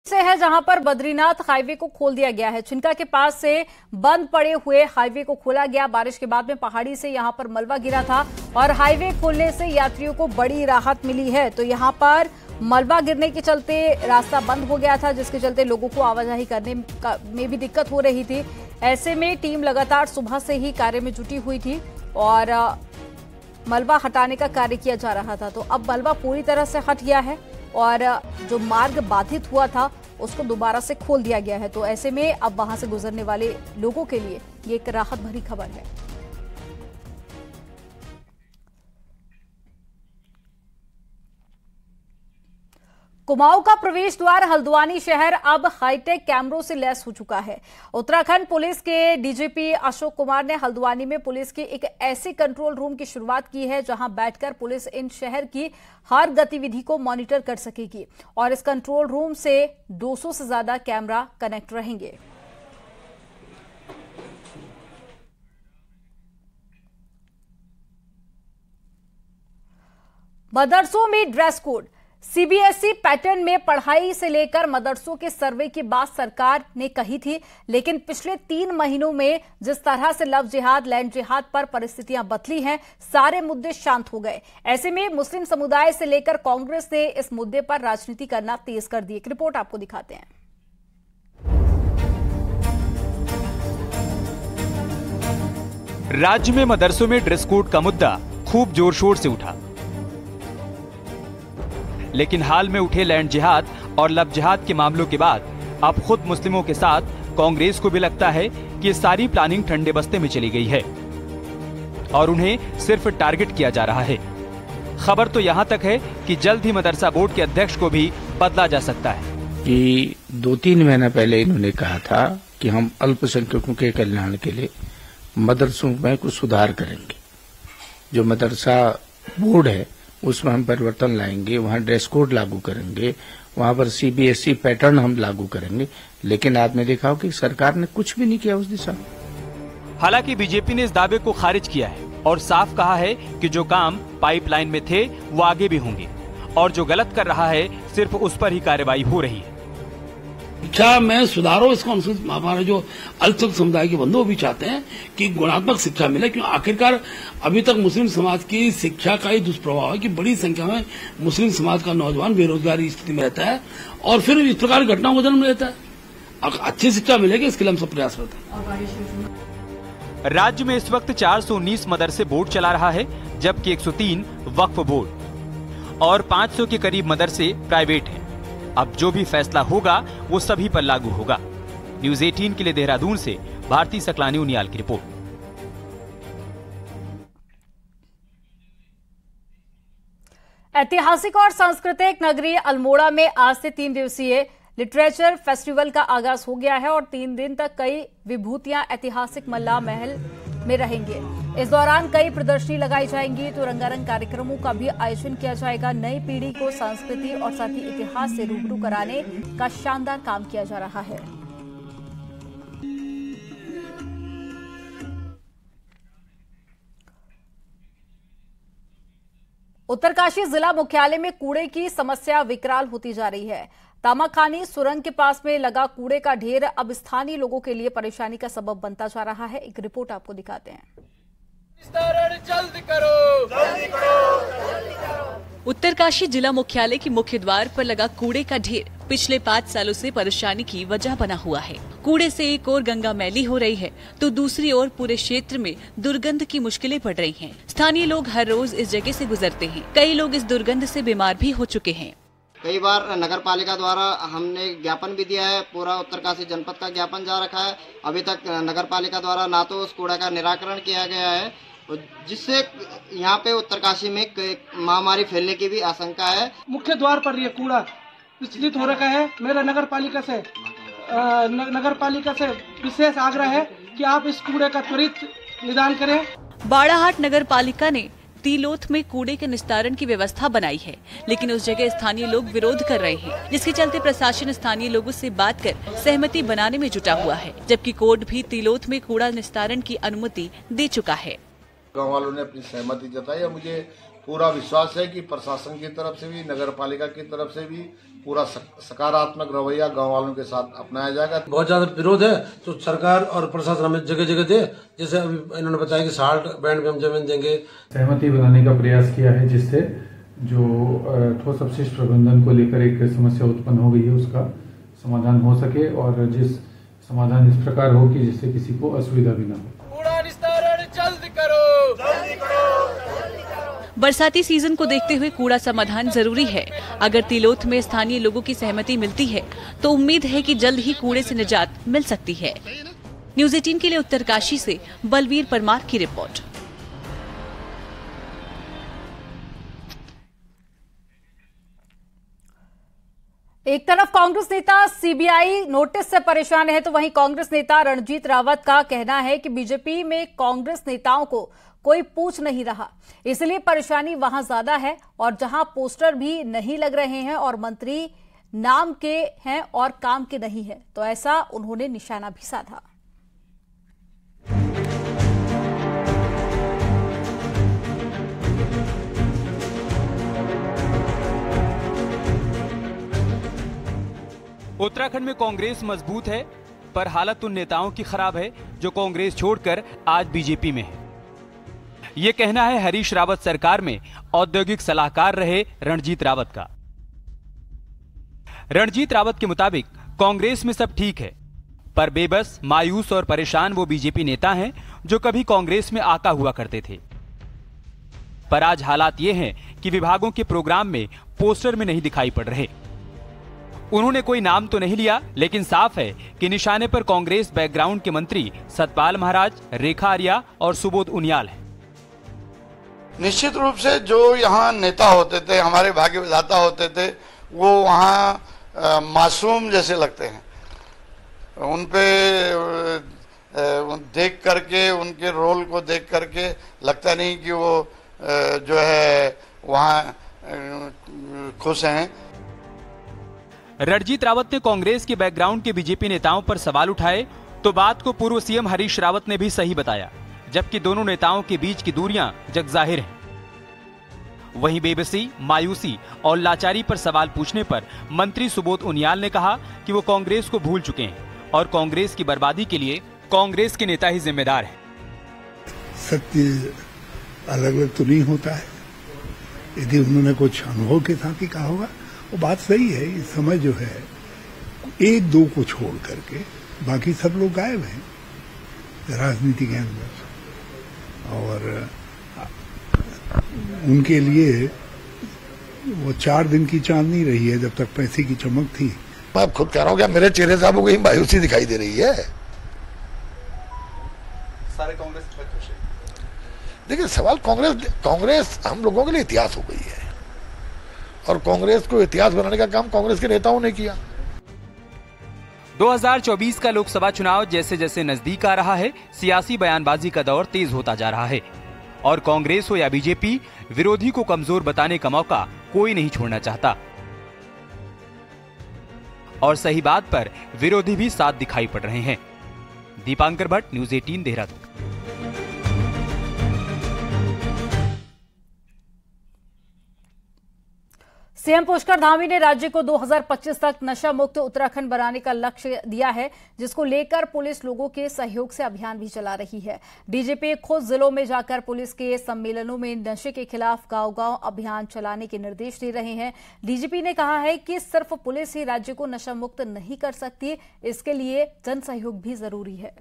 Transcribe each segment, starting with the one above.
से है जहां पर बद्रीनाथ हाईवे को खोल दिया गया है। छिनका के पास से बंद पड़े हुए हाईवे को खोला गया। बारिश के बाद में पहाड़ी से यहां पर मलबा गिरा था और हाईवे खोलने से यात्रियों को बड़ी राहत मिली है। तो यहां पर मलबा गिरने के चलते रास्ता बंद हो गया था, जिसके चलते लोगों को आवाजाही करने में भी दिक्कत हो रही थी। ऐसे में टीम लगातार सुबह से ही कार्य में जुटी हुई थी और मलबा हटाने का कार्य किया जा रहा था। तो अब मलबा पूरी तरह से हट गया है और जो मार्ग बाधित हुआ था उसको दोबारा से खोल दिया गया है। तो ऐसे में अब वहां से गुजरने वाले लोगों के लिए ये एक राहत भरी खबर है। कुमाऊं का प्रवेश द्वार हल्द्वानी शहर अब हाईटेक कैमरों से लैस हो चुका है। उत्तराखंड पुलिस के डीजीपी अशोक कुमार ने हल्द्वानी में पुलिस के एक ऐसे कंट्रोल रूम की शुरुआत की है जहां बैठकर पुलिस इन शहर की हर गतिविधि को मॉनिटर कर सकेगी और इस कंट्रोल रूम से 200 से ज्यादा कैमरा कनेक्ट रहेंगे। मदरसों में ड्रेस कोड। सीबीएसई पैटर्न में पढ़ाई से लेकर मदरसों के सर्वे की बात सरकार ने कही थी, लेकिन पिछले 3 महीनों में जिस तरह से लव जिहाद, लैंड जिहाद पर परिस्थितियां बदली हैं, सारे मुद्दे शांत हो गए। ऐसे में मुस्लिम समुदाय से लेकर कांग्रेस ने इस मुद्दे पर राजनीति करना तेज कर दी। एक रिपोर्ट आपको दिखाते हैं। राज्य में मदरसों में ड्रेस कोड का मुद्दा खूब जोर शोर से उठा, लेकिन हाल में उठे लैंड जिहाद और लव जिहाद के मामलों के बाद अब खुद मुस्लिमों के साथ कांग्रेस को भी लगता है कि ये सारी प्लानिंग ठंडे बस्ते में चली गई है और उन्हें सिर्फ टारगेट किया जा रहा है। खबर तो यहाँ तक है कि जल्द ही मदरसा बोर्ड के अध्यक्ष को भी बदला जा सकता है। कि 2-3 महीना पहले इन्होंने कहा था कि हम अल्पसंख्यकों के कल्याण के लिए मदरसों में कुछ सुधार करेंगे। जो मदरसा बोर्ड है उसमें हम परिवर्तन लाएंगे, वहां ड्रेस कोड लागू करेंगे, वहां पर सीबीएसई पैटर्न हम लागू करेंगे। लेकिन आपने देखा हो कि सरकार ने कुछ भी नहीं किया उस दिशा में। हालांकि बीजेपी ने इस दावे को खारिज किया है और साफ कहा है कि जो काम पाइपलाइन में थे वो आगे भी होंगे और जो गलत कर रहा है सिर्फ उस पर ही कार्रवाई हो रही है। शिक्षा में सुधारो, इसको हमारे जो अल्पसंख्यक समुदाय के बंधु भी चाहते हैं कि गुणात्मक शिक्षा मिले, क्योंकि आखिरकार अभी तक मुस्लिम समाज की शिक्षा का ही दुष्प्रभाव है कि बड़ी संख्या में मुस्लिम समाज का नौजवान बेरोजगारी स्थिति में रहता है और फिर इस प्रकार की घटनाओं को जन्म लेता है। अच्छी शिक्षा मिलेगी इसके लिए हम सब प्रयासरत हैं। राज्य में इस वक्त 419 मदरसे बोर्ड चला रहा है, जबकि 103 वक्फ बोर्ड और 500 के करीब मदरसे प्राइवेट हैं। अब जो भी फैसला होगा वो सभी पर लागू होगा। न्यूज़ 18 के लिए देहरादून से भारती सकलानी उनियाल की रिपोर्ट। ऐतिहासिक और सांस्कृतिक नगरी अल्मोड़ा में आज से 3 दिवसीय लिटरेचर फेस्टिवल का आगाज हो गया है और 3 दिन तक कई विभूतियां ऐतिहासिक मल्ला महल में रहेंगे। इस दौरान कई प्रदर्शनी लगाई जाएंगी तो रंगारंग कार्यक्रमों का भी आयोजन किया जाएगा। नई पीढ़ी को संस्कृति और साथ ही इतिहास से रूबरू कराने का शानदार काम किया जा रहा है। उत्तरकाशी जिला मुख्यालय में कूड़े की समस्या विकराल होती जा रही है। तामाखानी सुरंग के पास में लगा कूड़े का ढेर अब स्थानीय लोगों के लिए परेशानी का सबब बनता जा रहा है। एक रिपोर्ट आपको दिखाते हैं। जल्दी करो। उत्तरकाशी जिला मुख्यालय के मुख्य द्वार पर लगा कूड़े का ढेर पिछले 5 सालों से परेशानी की वजह बना हुआ है। कूड़े से एक ओर गंगा मैली हो रही है तो दूसरी ओर पूरे क्षेत्र में दुर्गंध की मुश्किलें पड़ रही हैं। स्थानीय लोग हर रोज इस जगह से गुजरते हैं। कई लोग इस दुर्गंध से बीमार भी हो चुके हैं। कई बार नगर पालिका द्वारा हमने ज्ञापन भी दिया है, पूरा उत्तरकाशी जनपद का ज्ञापन जा रखा है। अभी तक नगर पालिका द्वारा ना तो उस कूड़ा का निराकरण किया गया है, जिससे यहाँ पे उत्तरकाशी में महामारी फैलने की भी आशंका है। मुख्य द्वार पर ये कूड़ा विचलित हो रखा है। मेरा नगर पालिका से विशेष आग्रह है कि आप इस कूड़े का त्वरित निदान करें। बाड़ाहाट नगर पालिका ने तिलोथ में कूड़े के निस्तारण की व्यवस्था बनाई है, लेकिन उस जगह स्थानीय लोग विरोध कर रहे हैं, जिसके चलते प्रशासन स्थानीय लोगों से बात कर सहमति बनाने में जुटा हुआ है, जबकि कोर्ट भी तिलोथ में कूड़ा निस्तारण की अनुमति दे चुका है। गाँव वालों ने अपनी सहमति जताई और मुझे पूरा विश्वास है कि प्रशासन की तरफ से भी, नगर पालिका की तरफ से भी पूरा सकारात्मक रवैया गांव वालों के साथ अपनाया जाएगा। बहुत ज्यादा विरोध है तो सरकार और प्रशासन हमें जगह जगह दे, जैसे अभी इन्होंने बताया कि 60 बैंड में हम जमीन देंगे। सहमति बनाने का प्रयास किया है जिससे जो ठोस अपशिष्ट प्रबंधन को लेकर एक समस्या उत्पन्न हो गई है उसका समाधान हो सके और जिस समाधान इस प्रकार हो कि जिससे किसी को असुविधा भी न हो। बरसाती सीजन को देखते हुए कूड़ा समाधान जरूरी है। अगर तिलोथ में स्थानीय लोगों की सहमति मिलती है तो उम्मीद है कि जल्द ही कूड़े से निजात मिल सकती है। न्यूज़ 18 के लिए उत्तरकाशी से बलवीर परमार की रिपोर्ट। एक तरफ कांग्रेस नेता सीबीआई नोटिस से परेशान है तो वहीं कांग्रेस नेता रणजीत रावत का कहना है कि बीजेपी में कांग्रेस नेताओं को कोई पूछ नहीं रहा, इसलिए परेशानी वहां ज्यादा है और जहां पोस्टर भी नहीं लग रहे हैं और मंत्री नाम के हैं और काम के नहीं है, तो ऐसा उन्होंने निशाना भी साधा। उत्तराखंड में कांग्रेस मजबूत है, पर हालत उन नेताओं की खराब है जो कांग्रेस छोड़कर आज बीजेपी में है। ये कहना है हरीश रावत सरकार में औद्योगिक सलाहकार रहे रणजीत रावत का। रणजीत रावत के मुताबिक कांग्रेस में सब ठीक है, पर बेबस, मायूस और परेशान वो बीजेपी नेता हैं जो कभी कांग्रेस में आका हुआ करते थे। पर आज हालात ये हैं कि विभागों के प्रोग्राम में पोस्टर में नहीं दिखाई पड़ रहे। उन्होंने कोई नाम तो नहीं लिया, लेकिन साफ है कि निशाने पर कांग्रेस बैकग्राउंड के मंत्री सतपाल महाराज, रेखा आर्या और सुबोध उनियाल हैं। निश्चित रूप से जो यहाँ नेता होते थे, हमारे भाग्य विधाता होते थे, वो वहाँ मासूम जैसे लगते हैं। उन पे देख करके, उनके रोल को देख करके लगता नहीं कि वो जो है वहाँ खुश हैं। रणजीत रावत ने कांग्रेस के बैकग्राउंड के बीजेपी नेताओं पर सवाल उठाए तो बात को पूर्व सीएम हरीश रावत ने भी सही बताया, जबकि दोनों नेताओं के बीच की दूरियां जगजाहिर हैं। वहीं बेबसी, मायूसी और लाचारी पर सवाल पूछने पर मंत्री सुबोध उनियाल ने कहा कि वो कांग्रेस को भूल चुके हैं और कांग्रेस की बर्बादी के लिए कांग्रेस के नेता ही जिम्मेदार हैं। सत्य अलग अलग तो नहीं होता है। यदि उन्होंने कुछ अनुभव के साथ ही कहा होगा, वो बात सही है। इस समय जो है एक दो को छोड़ करके बाकी सब लोग गायब हैं राजनीति के अंदर, और उनके लिए वो 4 दिन की चांदनी रही है जब तक पैसे की चमक थी। मैं खुद कह रहा हूँ, क्या मेरे चेहरे साहब को कहीं मायूसी दिखाई दे रही है? सारे कांग्रेस में खुश है। देखिए, सवाल कांग्रेस हम लोगों के लिए इतिहास हो गई है और कांग्रेस को इतिहास बनाने का काम कांग्रेस के नेताओं ने किया। 2024 का लोकसभा चुनाव जैसे जैसे नजदीक आ रहा है, सियासी बयानबाजी का दौर तेज होता जा रहा है और कांग्रेस हो या बीजेपी, विरोधी को कमजोर बताने का मौका कोई नहीं छोड़ना चाहता। और सही बात पर विरोधी भी साथ दिखाई पड़ रहे हैं। दीपांकर भट्ट, न्यूज़ 18 देहरादून। सीएम पुष्कर धामी ने राज्य को 2025 तक नशा मुक्त उत्तराखंड बनाने का लक्ष्य दिया है, जिसको लेकर पुलिस लोगों के सहयोग से अभियान भी चला रही है। डीजीपी खुद जिलों में जाकर पुलिस के सम्मेलनों में नशे के खिलाफ गांव-गांव अभियान चलाने के निर्देश दे रहे हैं। डीजीपी ने कहा है कि सिर्फ पुलिस ही राज्य को नशा मुक्त नहीं कर सकती, इसके लिए जन सहयोग भी जरूरी है।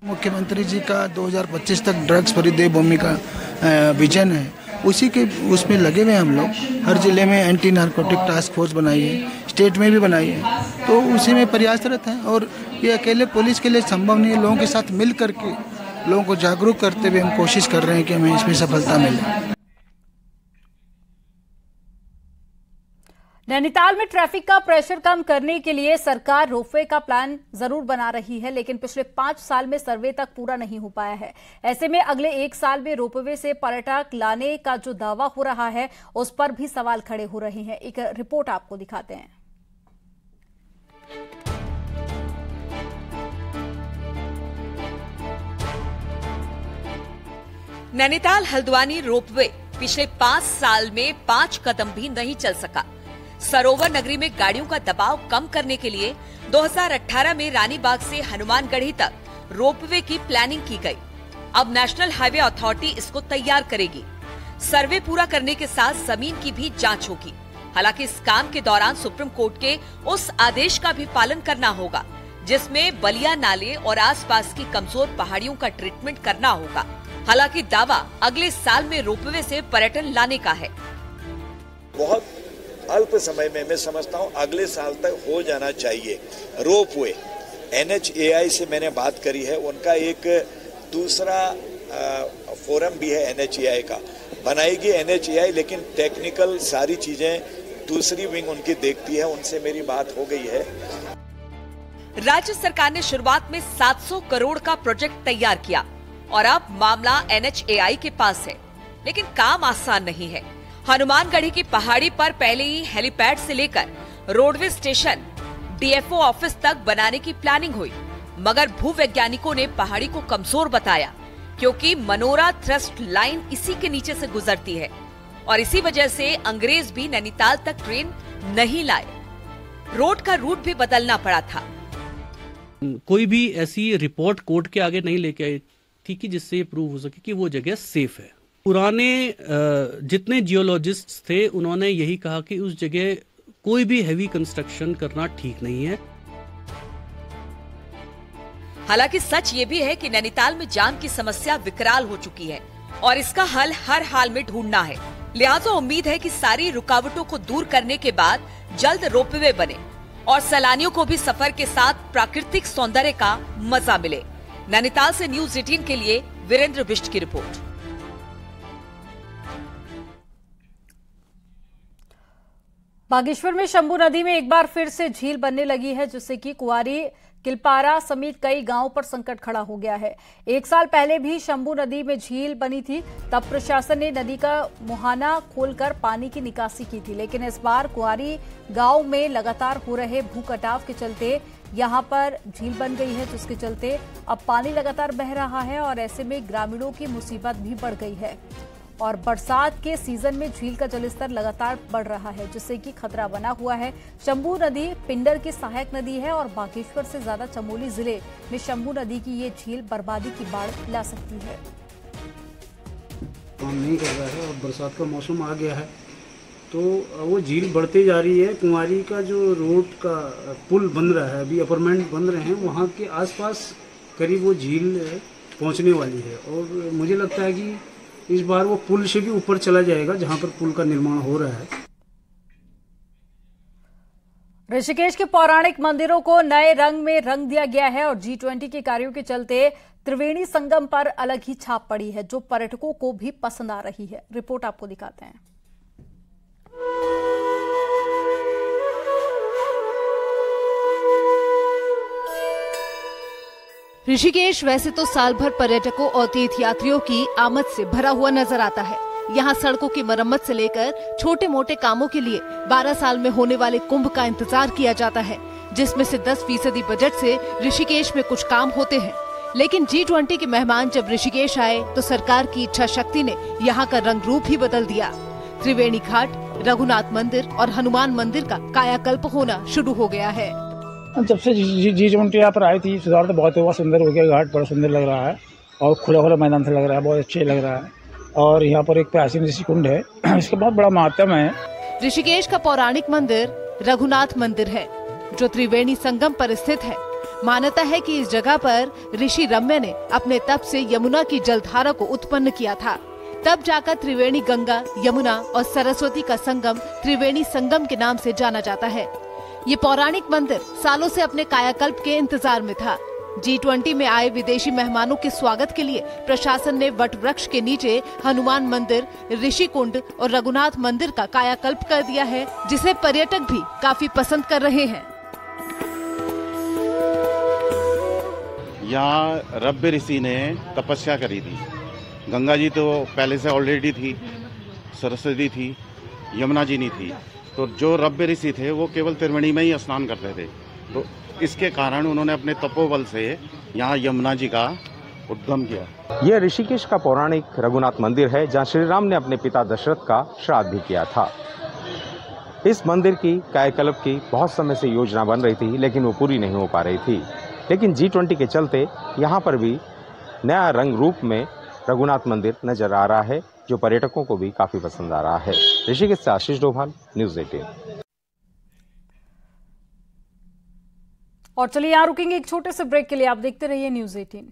मुख्यमंत्री जी का 2025 तक ड्रग्स फ्री देवभूमि का विजन है, उसी के उसमें लगे हुए हम लोग। हर जिले में एंटी नारकोटिक टास्क फोर्स बनाई है, स्टेट में भी बनाई है, तो उसी में प्रयासरत हैं। और ये अकेले पुलिस के लिए संभव नहीं है, लोगों के साथ मिल करके लोगों को जागरूक करते हुए हम कोशिश कर रहे हैं कि हमें इसमें सफलता मिले। नैनीताल में ट्रैफिक का प्रेशर कम करने के लिए सरकार रोपवे का प्लान जरूर बना रही है, लेकिन पिछले 5 साल में सर्वे तक पूरा नहीं हो पाया है। ऐसे में अगले 1 साल में रोपवे से पर्यटक लाने का जो दावा हो रहा है, उस पर भी सवाल खड़े हो रहे हैं। एक रिपोर्ट आपको दिखाते हैं। नैनीताल हल्द्वानी रोपवे पिछले 5 साल में 5 कदम भी नहीं चल सका। सरोवर नगरी में गाड़ियों का दबाव कम करने के लिए 2018 में रानीबाग से हनुमानगढ़ी तक रोपवे की प्लानिंग की गई। अब नेशनल हाईवे अथॉरिटी इसको तैयार करेगी। सर्वे पूरा करने के साथ जमीन की भी जांच होगी। हालांकि इस काम के दौरान सुप्रीम कोर्ट के उस आदेश का भी पालन करना होगा जिसमें बलिया नाले और आसपास की कमजोर पहाड़ियों का ट्रीटमेंट करना होगा। हालांकि दावा अगले साल में रोपवे से पर्यटन लाने का है। बहुत अल्प समय में मैं समझता हूं अगले साल तक हो जाना चाहिए रोपवे। NHAI से मैंने बात करी है, उनका एक दूसरा फोरम भी है NHAI का, बनाएगी NHAI, लेकिन टेक्निकल सारी चीजें दूसरी विंग उनकी देखती है, उनसे मेरी बात हो गई है। राज्य सरकार ने शुरुआत में 700 करोड़ का प्रोजेक्ट तैयार किया और अब मामला NHAI के पास है, लेकिन काम आसान नहीं है। हनुमानगढ़ी की पहाड़ी पर पहले ही हेलीपैड से लेकर रोडवे स्टेशन, DFO ऑफिस तक बनाने की प्लानिंग हुई, मगर भूवैज्ञानिकों ने पहाड़ी को कमजोर बताया क्योंकि मनोरा थ्रस्ट लाइन इसी के नीचे से गुजरती है और इसी वजह से अंग्रेज भी नैनीताल तक ट्रेन नहीं लाए। रोड का रूट भी बदलना पड़ा था। कोई भी ऐसी रिपोर्ट कोर्ट के आगे नहीं लेके आई थी कि जिससे ये प्रूव हो सके कि वो जगह सेफ है। पुराने जितने जियोलॉजिस्ट्स थे उन्होंने यही कहा कि उस जगह कोई भी हैवी कंस्ट्रक्शन करना ठीक नहीं है। हालांकि सच ये भी है कि नैनीताल में जाम की समस्या विकराल हो चुकी है और इसका हल हर हाल में ढूंढना है। लिहाजा उम्मीद है कि सारी रुकावटों को दूर करने के बाद जल्द रोपवे बने और सैलानियों को भी सफर के साथ प्राकृतिक सौंदर्य का मजा मिले। नैनीताल से न्यूज़ 18 के लिए वीरेंद्र बिष्ट की रिपोर्ट। बागेश्वर में शंभू नदी में एक बार फिर से झील बनने लगी है, जिससे कि कुंवारी, किलपारा समेत कई गांवों पर संकट खड़ा हो गया है। 1 साल पहले भी शंभू नदी में झील बनी थी, तब प्रशासन ने नदी का मुहाना खोलकर पानी की निकासी की थी, लेकिन इस बार कुंवारी गांव में लगातार हो रहे भू कटाव के चलते यहां पर झील बन गई है, जिसके चलते अब पानी लगातार बह रहा है और ऐसे में ग्रामीणों की मुसीबत भी बढ़ गई है और बरसात के सीजन में झील का जलस्तर लगातार बढ़ रहा है, जिससे कि खतरा बना हुआ है। शंभू नदी पिंडर की सहायक नदी है और बागेश्वर से ज्यादा चमोली जिले में शंभू नदी की ये झील बर्बादी की बाढ़ ला सकती है। काम नहीं कर रहा है और बरसात का मौसम आ गया है तो वो झील बढ़ती जा रही है। कुंवारी का जो रोड का पुल बन रहा है, अभी अपार्टमेंट बन रहे हैं, वहाँ के आसपास करीब वो झील पहुँचने वाली है और मुझे लगता है कि इस बार वो पुल से भी ऊपर चला जाएगा जहां पर पुल का निर्माण हो रहा है। ऋषिकेश के पौराणिक मंदिरों को नए रंग में रंग दिया गया है और G20 के कार्यों के चलते त्रिवेणी संगम पर अलग ही छाप पड़ी है, जो पर्यटकों को भी पसंद आ रही है। रिपोर्ट आपको दिखाते हैं। ऋषिकेश वैसे तो साल भर पर्यटकों और तीर्थ यात्रियों की आमद से भरा हुआ नजर आता है। यहाँ सड़कों की मरम्मत से लेकर छोटे मोटे कामों के लिए 12 साल में होने वाले कुंभ का इंतजार किया जाता है, जिसमें से 10% बजट से ऋषिकेश में कुछ काम होते हैं। लेकिन G20 के मेहमान जब ऋषिकेश आए तो सरकार की इच्छा शक्ति ने यहाँ का रंग रूप ही बदल दिया। त्रिवेणी घाट, रघुनाथ मंदिर और हनुमान मंदिर का कायाकल्प होना शुरू हो गया है। जब से G20 यहाँ पर आई थी, सुधार तो बहुत हुआ, सुंदर हो गया। घाट बड़ा सुंदर लग रहा है और खुला खुला मैदान से लग रहा है, बहुत अच्छे लग रहा है। और यहाँ पर एक प्राचीन ऋषि कुंड है, इसका बहुत बड़ा महत्व है। ऋषिकेश का पौराणिक मंदिर रघुनाथ मंदिर है, जो त्रिवेणी संगम पर स्थित है। मान्यता है कि इस जगह पर ऋषि रम्य ने अपने तप से यमुना की जलधारा को उत्पन्न किया था। तब जाकर त्रिवेणी गंगा, यमुना और सरस्वती का संगम त्रिवेणी संगम के नाम से जाना जाता है। ये पौराणिक मंदिर सालों से अपने कायाकल्प के इंतजार में था। G20 में आए विदेशी मेहमानों के स्वागत के लिए प्रशासन ने वट वृक्ष के नीचे हनुमान मंदिर, ऋषि कुंड और रघुनाथ मंदिर का कायाकल्प कर दिया है, जिसे पर्यटक भी काफी पसंद कर रहे हैं। यहाँ रब्बे ऋषि ने तपस्या करी थी। गंगा जी तो पहले से ऑलरेडी थी, सरस्वती थी, यमुना जी नहीं थी। तो जो रब्बे ऋषि थे वो केवल त्रिवेणी में ही स्नान करते थे। तो इसके कारण उन्होंने अपने तपोबल से यहाँ यमुना जी का उद्गम किया। यह ऋषिकेश का पौराणिक रघुनाथ मंदिर है, जहां श्री राम ने अपने पिता दशरथ का श्राद्ध भी किया था। इस मंदिर की कायाकल्प की बहुत समय से योजना बन रही थी, लेकिन वो पूरी नहीं हो पा रही थी। लेकिन G20 के चलते यहाँ पर भी नया रंग रूप में रघुनाथ मंदिर नजर आ रहा है, जो पर्यटकों को भी काफी पसंद आ रहा है। ऋषिकेश से आशीष डोभाल, न्यूज़ 18। और चलिए यहाँ रुकेंगे एक छोटे से ब्रेक के लिए। आप देखते रहिए न्यूज़ 18।